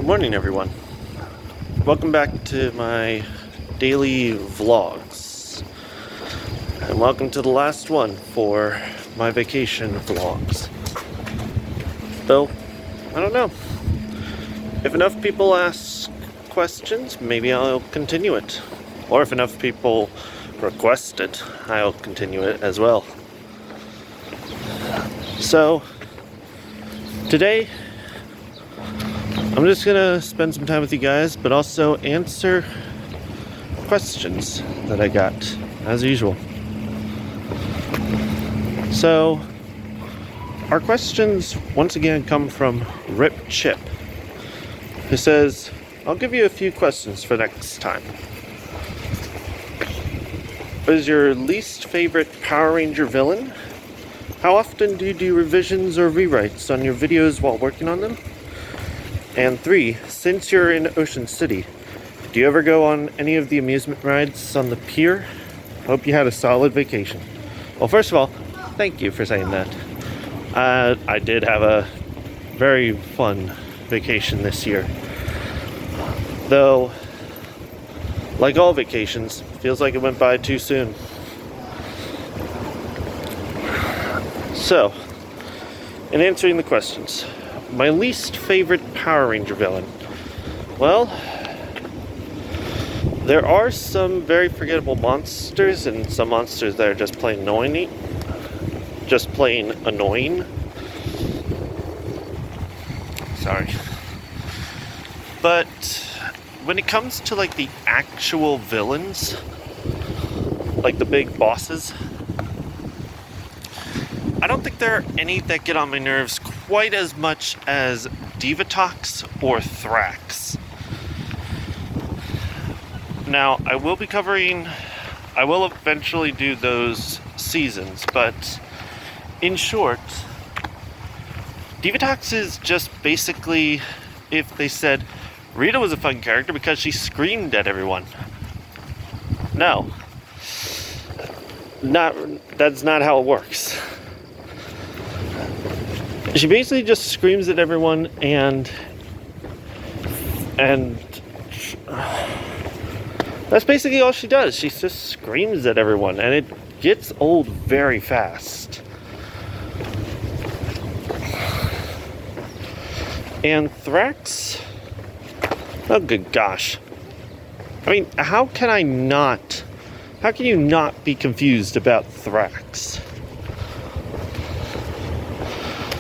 morning, everyone. Welcome back to my daily vlogs. And welcome to the last one for my vacation vlogs. Though, I don't know. If enough people ask questions, maybe I'll continue it. Or if enough people request it, I'll continue it as well. So, today, I'm just gonna spend some time with you guys, but also answer questions that I got, as usual. So, our questions once again come from Rip Chip, who says, I'll give you a few questions for next time. What is your least favorite Power Ranger villain? How often do you do revisions or rewrites on your videos while working on them? And 3, since you're in Ocean City, do you ever go on any of the amusement rides on the pier? Hope you had a solid vacation. Well, first of all, thank you for saying that. I did have a very fun vacation this year. Though, like all vacations, feels like it went by too soon. So, in answering the questions, my least favorite Power Ranger villain. Well, there are some very forgettable monsters and some monsters that are just plain annoying. Sorry. But when it comes to like the actual villains, like the big bosses, I don't think there are any that get on my nerves quite as much as Divatox or Thrax. Now, I will eventually do those seasons, but in short, Divatox is just basically if they said Rita was a fun character because she screamed at everyone. No. That's not how it works. She basically just screams at everyone and that's basically all she does. She just screams at everyone and it gets old very fast. And Thrax, oh good gosh. I mean, how can you not be confused about Thrax?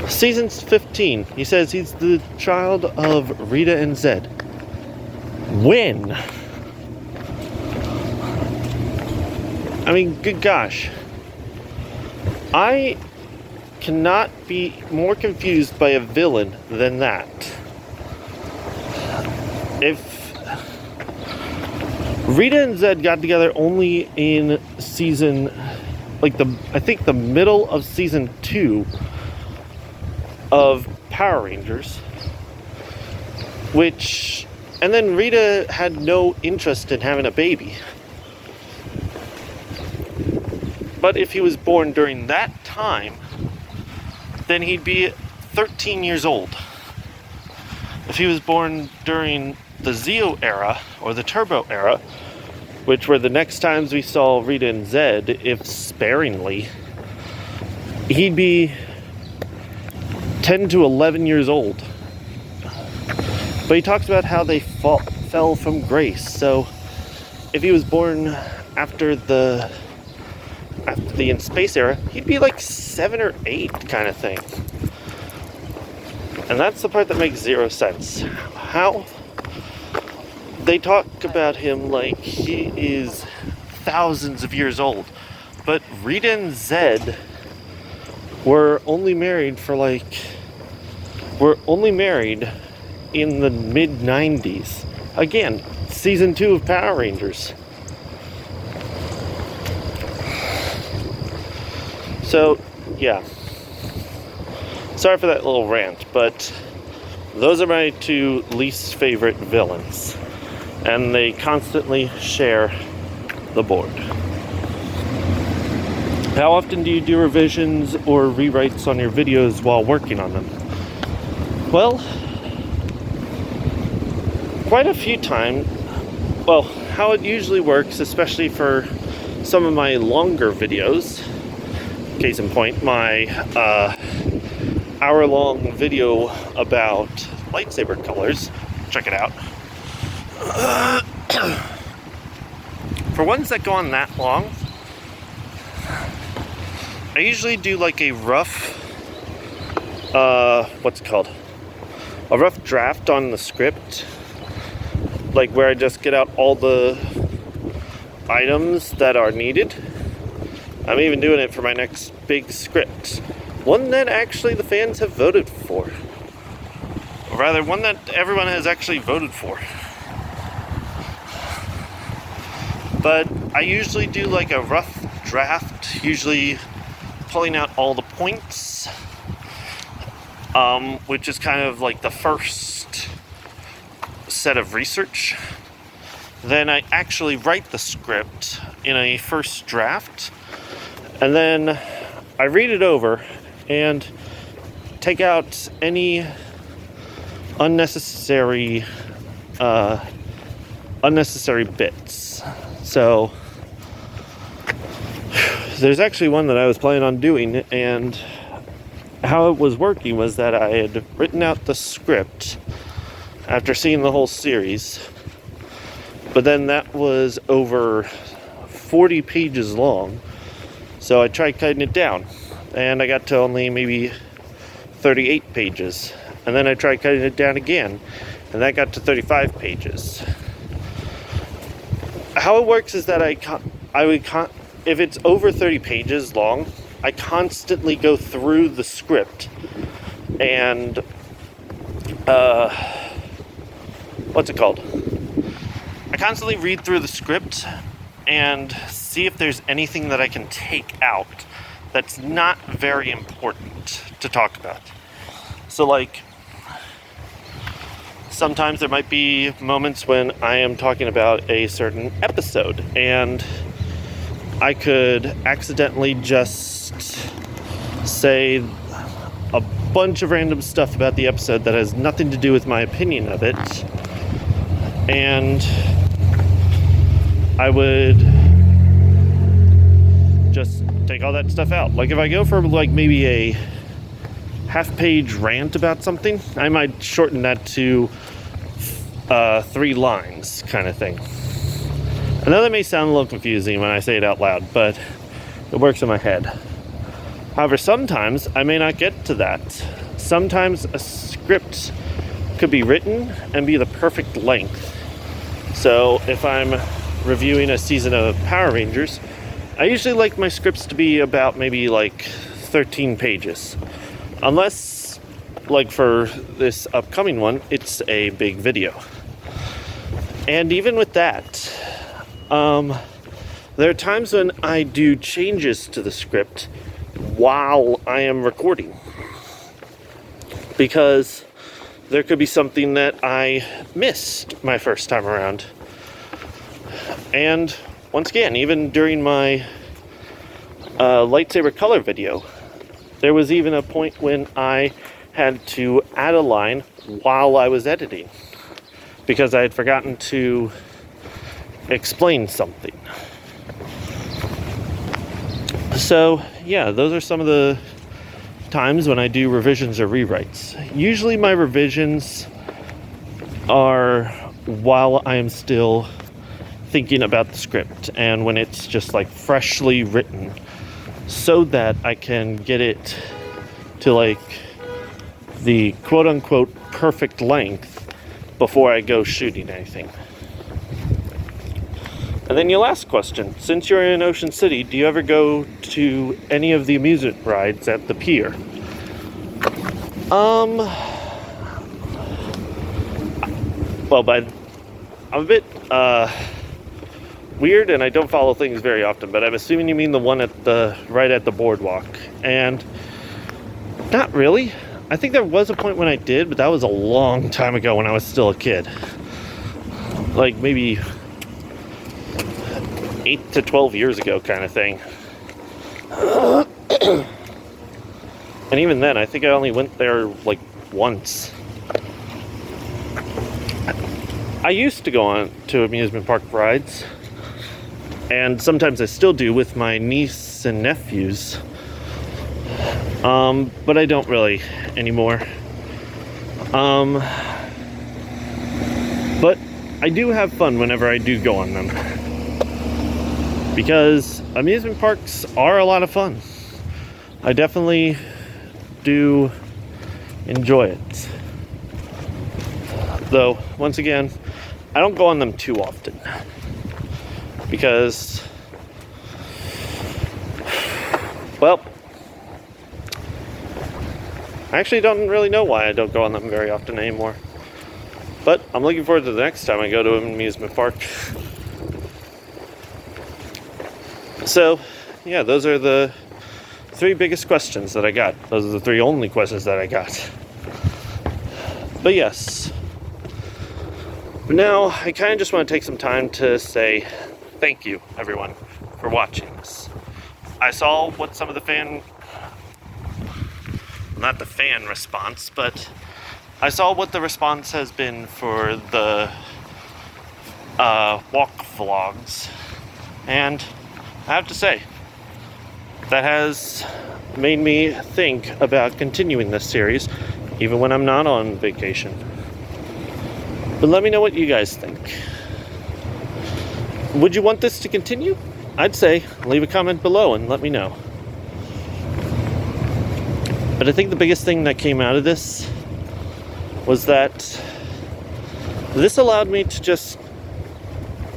Season 15, he says he's the child of Rita and Zed. When? I mean, good gosh. I cannot be more confused by a villain than that. If Rita and Zed got together only in season, I think the middle of season 2 of Power Rangers, and then Rita had no interest in having a baby. But if he was born during that time, then he'd be 13 years old. If he was born during the Zeo era, or the Turbo era, which were the next times we saw Rita and Zed, if sparingly, he'd be 10 to 11 years old. But he talks about how they fell from grace. So if he was born after the in space era, he'd be like 7 or 8 kind of thing. And that's the part that makes zero sense. How they talk about him like he is thousands of years old. But Rita and Zed were only married in the mid-90s. Again, season 2 of Power Rangers. So, yeah. Sorry for that little rant, but those are my 2 least favorite villains. And they constantly share the board. How often do you do revisions or rewrites on your videos while working on them? Well, quite a few times. Well, how it usually works, especially for some of my longer videos, case in point, my hour-long video about lightsaber colors, check it out. For ones that go on that long, I usually do like a rough, what's it called? A rough draft on the script, like where I just get out all the items that are needed. I'm even doing it for my next big script. One that actually the fans have voted for. Or rather, one that everyone has actually voted for. But I usually do like a rough draft, usually pulling out all the points, which is kind of like the first set of research. Then I actually write the script in a first draft, and then I read it over and take out any unnecessary bits. So there's actually one that I was planning on doing, and how it was working was that I had written out the script after seeing the whole series, but then that was over 40 pages long, so I tried cutting it down, and I got to only maybe 38 pages, and then I tried cutting it down again, and that got to 35 pages. How it works is that if it's over 30 pages long, I constantly go through the script and what's it called? I constantly read through the script and see if there's anything that I can take out that's not very important to talk about. So like, sometimes there might be moments when I am talking about a certain episode, and I could accidentally just say a bunch of random stuff about the episode that has nothing to do with my opinion of it, and I would just take all that stuff out. Like if I go for like maybe a half-page rant about something, I might shorten that to 3 lines kind of thing. I know that may sound a little confusing when I say it out loud, but it works in my head. However, sometimes I may not get to that. Sometimes a script could be written and be the perfect length. So if I'm reviewing a season of Power Rangers, I usually like my scripts to be about maybe like 13 pages. Unless, like for this upcoming one, it's a big video. And even with that, there are times when I do changes to the script while I am recording, because there could be something that I missed my first time around. And once again, even during my lightsaber color video, there was even a point when I had to add a line while I was editing, because I had forgotten to explain something. So yeah, those are some of the times when I do revisions or rewrites. Usually my revisions are while I am still thinking about the script, and when it's just like freshly written, so that I can get it to like the quote-unquote perfect length before I go shooting anything. And then your last question, since you're in Ocean City, do you ever go to any of the amusement rides at the pier? Well, I'm a bit weird and I don't follow things very often, but I'm assuming you mean the one right at the boardwalk. And not really. I think there was a point when I did, but that was a long time ago when I was still a kid. Like maybe 8 to 12 years ago kind of thing. And even then, I think I only went there like once. I used to go on to amusement park rides, and sometimes I still do with my niece and nephews, but I don't really anymore. But I do have fun whenever I do go on them, because amusement parks are a lot of fun. I definitely do enjoy it. Though, once again, I don't go on them too often, because, well, I actually don't really know why I don't go on them very often anymore. But I'm looking forward to the next time I go to an amusement park. So, yeah, those are the 3 biggest questions that I got. Those are the 3 only questions that I got. But yes. But now, I kind of just want to take some time to say thank you, everyone, for watching this. I saw what some of the not the fan response, but I saw what the response has been for the walk vlogs, and I have to say, that has made me think about continuing this series, even when I'm not on vacation. But let me know what you guys think. Would you want this to continue? I'd say leave a comment below and let me know. But I think the biggest thing that came out of this was that this allowed me to just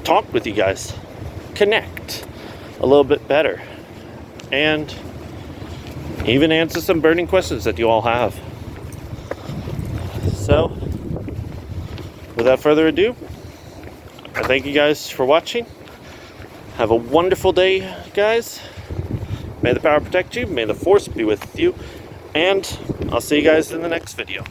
talk with you guys, connect a little bit better, and even answer some burning questions that you all have. So, without further ado, I thank you guys for watching. Have a wonderful day, guys. May the power protect you, may the force be with you, and I'll see you guys in the next video.